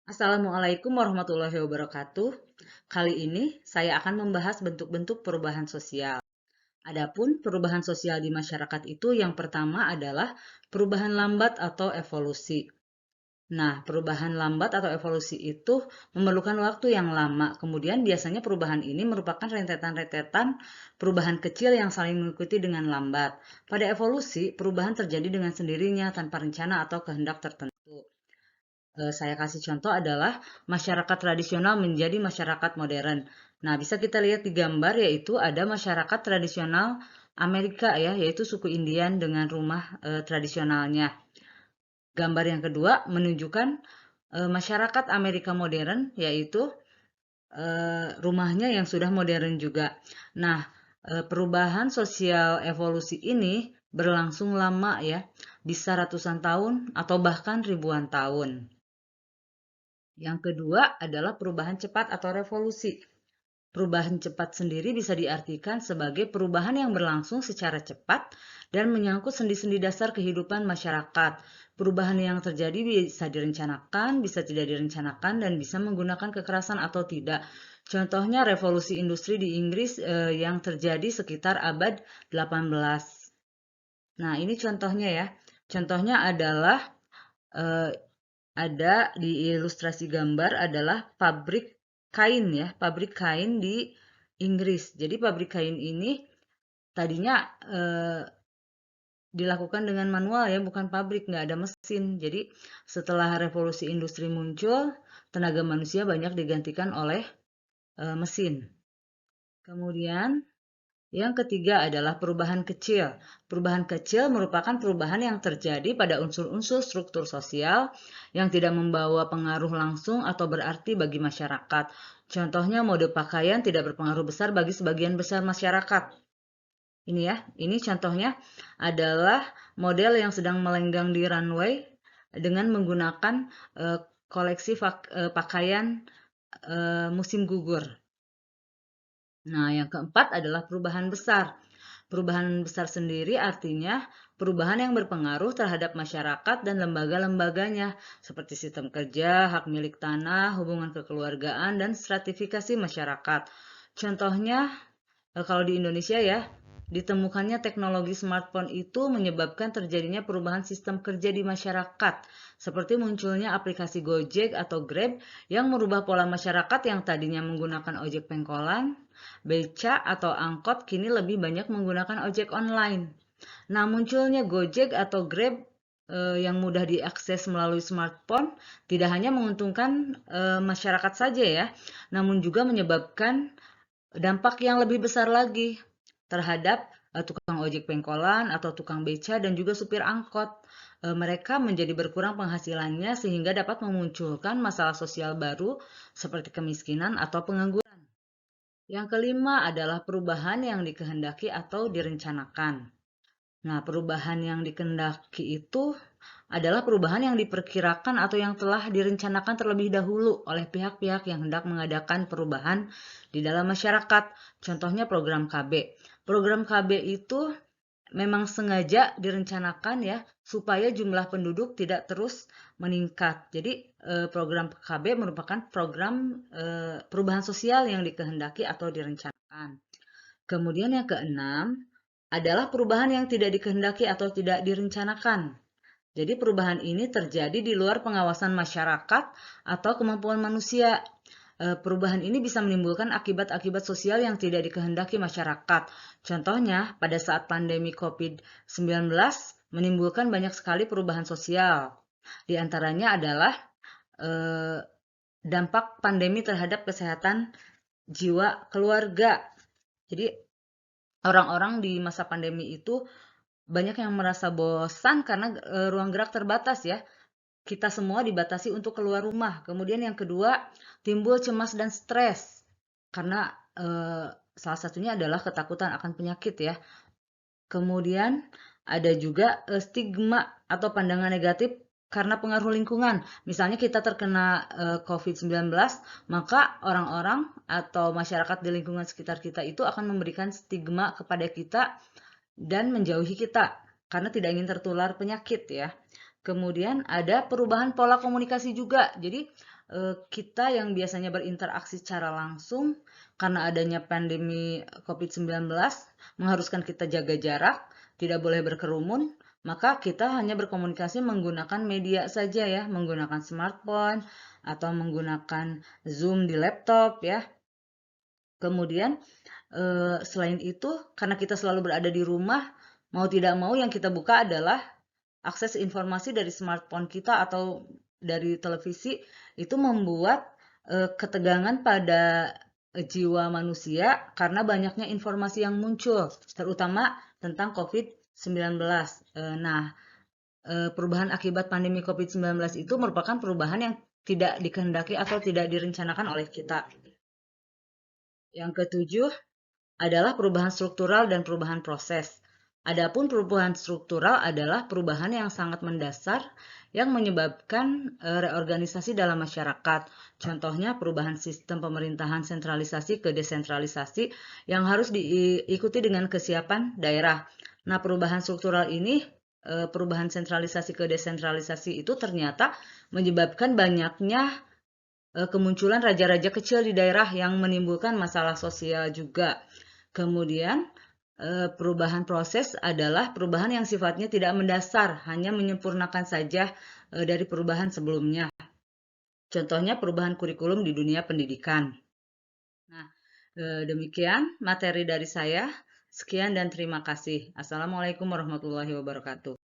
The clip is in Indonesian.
Assalamualaikum warahmatullahi wabarakatuh. Kali ini saya akan membahas bentuk-bentuk perubahan sosial. Adapun perubahan sosial di masyarakat itu yang pertama adalah perubahan lambat atau evolusi. Nah, perubahan lambat atau evolusi itu memerlukan waktu yang lama. Kemudian biasanya perubahan ini merupakan rentetan-rentetan perubahan kecil yang saling mengikuti dengan lambat. Pada evolusi, perubahan terjadi dengan sendirinya tanpa rencana atau kehendak tertentu. Saya kasih contoh adalah masyarakat tradisional menjadi masyarakat modern. Nah, bisa kita lihat di gambar yaitu ada masyarakat tradisional Amerika ya, yaitu suku Indian dengan rumah tradisionalnya. Gambar yang kedua menunjukkan masyarakat Amerika modern yaitu rumahnya yang sudah modern juga. Nah, perubahan sosial evolusi ini berlangsung lama ya, bisa ratusan tahun atau bahkan ribuan tahun. Yang kedua adalah perubahan cepat atau revolusi. Perubahan cepat sendiri bisa diartikan sebagai perubahan yang berlangsung secara cepat dan menyangkut sendi-sendi dasar kehidupan masyarakat. Perubahan yang terjadi bisa direncanakan, bisa tidak direncanakan, dan bisa menggunakan kekerasan atau tidak. Contohnya revolusi industri di Inggris yang terjadi sekitar abad 18. Nah, ini contohnya ya. Contohnya adalah eh, ada di ilustrasi gambar adalah pabrik kain ya, pabrik kain di Inggris. Jadi pabrik kain ini tadinya dilakukan dengan manual ya, bukan pabrik, nggak ada mesin. Jadi setelah revolusi industri muncul, tenaga manusia banyak digantikan oleh mesin. Kemudian yang ketiga adalah perubahan kecil. Perubahan kecil merupakan perubahan yang terjadi pada unsur-unsur struktur sosial yang tidak membawa pengaruh langsung atau berarti bagi masyarakat. Contohnya mode pakaian tidak berpengaruh besar bagi sebagian besar masyarakat. Ini ya, ini contohnya adalah model yang sedang melenggang di runway dengan menggunakan koleksi pakaian musim gugur. Nah, yang keempat adalah perubahan besar. Perubahan besar sendiri artinya perubahan yang berpengaruh terhadap masyarakat dan lembaga-lembaganya, seperti sistem kerja, hak milik tanah, hubungan kekeluargaan, dan stratifikasi masyarakat. Contohnya, kalau di Indonesia ya, ditemukannya teknologi smartphone itu menyebabkan terjadinya perubahan sistem kerja di masyarakat, seperti munculnya aplikasi Gojek atau Grab yang merubah pola masyarakat yang tadinya menggunakan ojek pengkolan, beca atau angkot kini lebih banyak menggunakan ojek online. Nah, munculnya Gojek atau Grab yang mudah diakses melalui smartphone tidak hanya menguntungkan masyarakat saja ya, namun juga menyebabkan dampak yang lebih besar lagi terhadap tukang ojek pengkolan atau tukang beca dan juga supir angkot. Mereka menjadi berkurang penghasilannya sehingga dapat memunculkan masalah sosial baru seperti kemiskinan atau pengangguran. Yang kelima adalah perubahan yang dikehendaki atau direncanakan. Nah, perubahan yang dikehendaki itu adalah perubahan yang diperkirakan atau yang telah direncanakan terlebih dahulu oleh pihak-pihak yang hendak mengadakan perubahan di dalam masyarakat. Contohnya program KB. Program KB itu memang sengaja direncanakan ya supaya jumlah penduduk tidak terus meningkat. Jadi program KB merupakan program perubahan sosial yang dikehendaki atau direncanakan. Kemudian yang keenam adalah perubahan yang tidak dikehendaki atau tidak direncanakan. Jadi perubahan ini terjadi di luar pengawasan masyarakat atau kemampuan manusia. Perubahan ini bisa menimbulkan akibat-akibat sosial yang tidak dikehendaki masyarakat. Contohnya, pada saat pandemi COVID-19 menimbulkan banyak sekali perubahan sosial. Di antaranya adalah dampak pandemi terhadap kesehatan jiwa keluarga. Jadi orang-orang di masa pandemi itu banyak yang merasa bosan karena ruang gerak terbatas ya. Kita semua dibatasi untuk keluar rumah. Kemudian yang kedua, timbul cemas dan stres karena salah satunya adalah ketakutan akan penyakit ya. Kemudian ada juga stigma atau pandangan negatif karena pengaruh lingkungan. Misalnya kita terkena COVID-19, maka orang-orang atau masyarakat di lingkungan sekitar kita itu akan memberikan stigma kepada kita dan menjauhi kita karena tidak ingin tertular penyakit ya. Kemudian ada perubahan pola komunikasi juga. Jadi kita yang biasanya berinteraksi secara langsung karena adanya pandemi COVID-19 mengharuskan kita jaga jarak, tidak boleh berkerumun, maka kita hanya berkomunikasi menggunakan media saja ya, menggunakan smartphone atau menggunakan Zoom di laptop ya. Kemudian selain itu, karena kita selalu berada di rumah, mau tidak mau yang kita buka adalah akses informasi dari smartphone kita atau dari televisi, itu membuat ketegangan pada jiwa manusia karena banyaknya informasi yang muncul, terutama tentang COVID-19. Nah, perubahan akibat pandemi COVID-19 itu merupakan perubahan yang tidak dikehendaki atau tidak direncanakan oleh kita. Yang ketujuh adalah perubahan struktural dan perubahan proses. Adapun perubahan struktural adalah perubahan yang sangat mendasar yang menyebabkan reorganisasi dalam masyarakat. Contohnya perubahan sistem pemerintahan sentralisasi ke desentralisasi yang harus diikuti dengan kesiapan daerah. Nah, perubahan struktural ini, perubahan sentralisasi ke desentralisasi itu ternyata menyebabkan banyaknya kemunculan raja-raja kecil di daerah yang menimbulkan masalah sosial juga. Kemudian perubahan proses adalah perubahan yang sifatnya tidak mendasar, hanya menyempurnakan saja dari perubahan sebelumnya. Contohnya perubahan kurikulum di dunia pendidikan. Nah, demikian materi dari saya. Sekian dan terima kasih. Assalamualaikum warahmatullahi wabarakatuh.